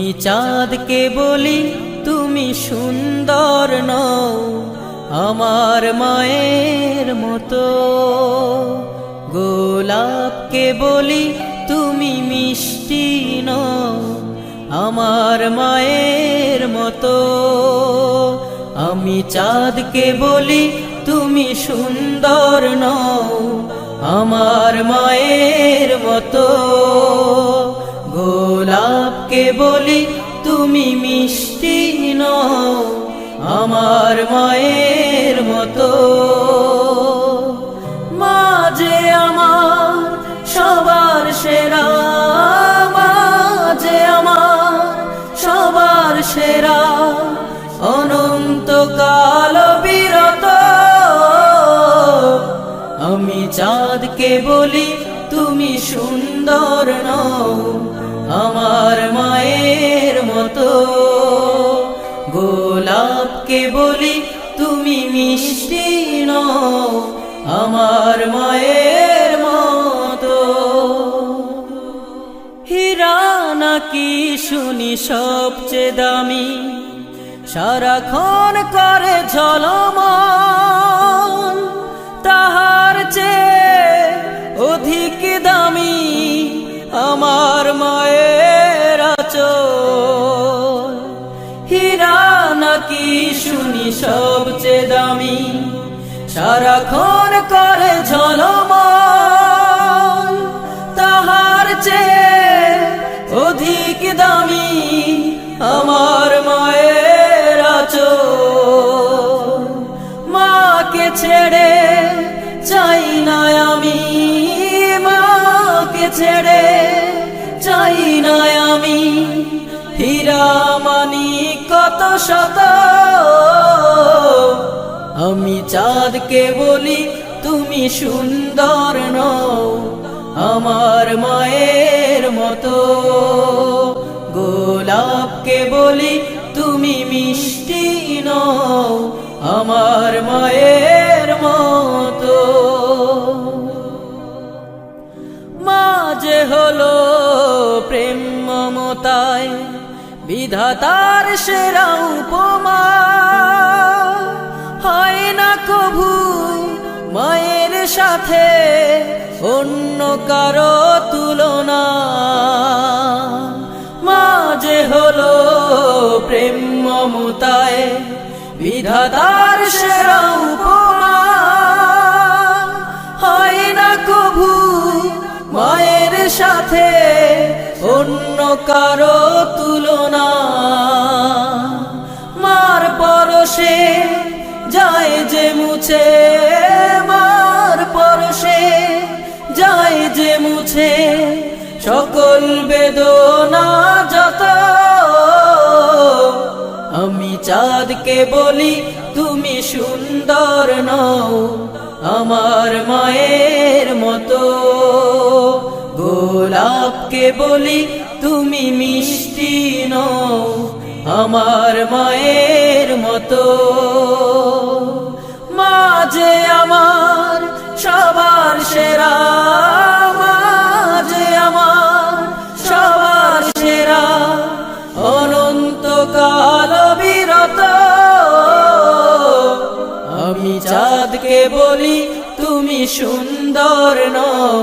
আমি চাঁদকে বলি তুমি সুন্দর নও আমার মায়ের মতো, গোলাপকে বলি তুমি মিষ্টি নও আমার মায়ের মতো। আমি চাঁদকে বলি তুমি সুন্দর নও আমার মায়ের মতো, গোলাপকে বলি তুমি মিষ্টি নও আমার মায়ের মতো। মা যে আমার সবার সেরা, মা যে আমার সবার সেরা, অনন্তকাল বিরত। আমি চাঁদকে বলি তুমি সুন্দর নও আমার মায়ের মতো, গোলাপকে বলি তুমি মিষ্টি নও আমার মায়ের মতো। হীরা নাকি শুনি সবচেয়ে দামি, সারাক্ষণ করে ঝলমল, তাহার চেয়ে অধিক দামি আমার মায়ের আঁচল। হীরা নাকি শুনি সবচেয়ে দামি, সারাক্ষণ করে ঝলমল, তাহার চেয়ে অধিক দামি আমার মায়ের আঁচল। মাকে ছেড়ে চাই না আমি, মাকে ছেড়ে চাই না আমি, হীরা মানি কত শত। আমি চাঁদকে বলি তুমি সুন্দর নও আমার মায়ের মতো, গোলাপকে বলি তুমি মিষ্টি নও আমার মায়ের মতো। মা যে হলো প্রেম মমতায় বিধাতার সেরা উপমা, হয় না কভু মায়ের সাথে অন্য কারো তুলনা। মা যে হলো প্রেম মমতায় বিধাতার সেরা উপমা, হয় না কভু মায়ের সাথে অন্য কারো তুলনা। মার পরশে যায় যে মুছে, মার পরশে যায় যে মুছে সকল বেদনা যত। আমি চাঁদকে বলি তুমি সুন্দর নও আমার মায়ের মতো, গোলাপকে বলি তুমি মিষ্টি নও আমার মায়ের মতো। মা যে আমার সবার সেরা, মা যে আমার সবার সেরা, অনন্তকাল বিরত। আমি চাঁদকে বলি তুমি সুন্দর নও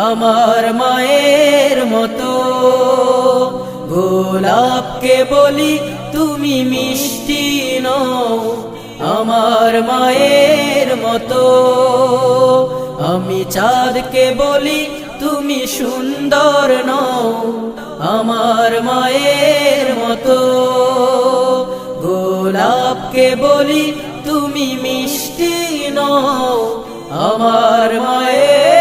আমার মায়ের মতো, গোলাপকে বলি তুমি মিষ্টি নও আমার মায়ের মতো। আমি চাঁদকে বলি তুমি সুন্দর নও আমার মায়ের মতো, গোলাপকে বলি তুমি মিষ্টি নও আমার মায়ের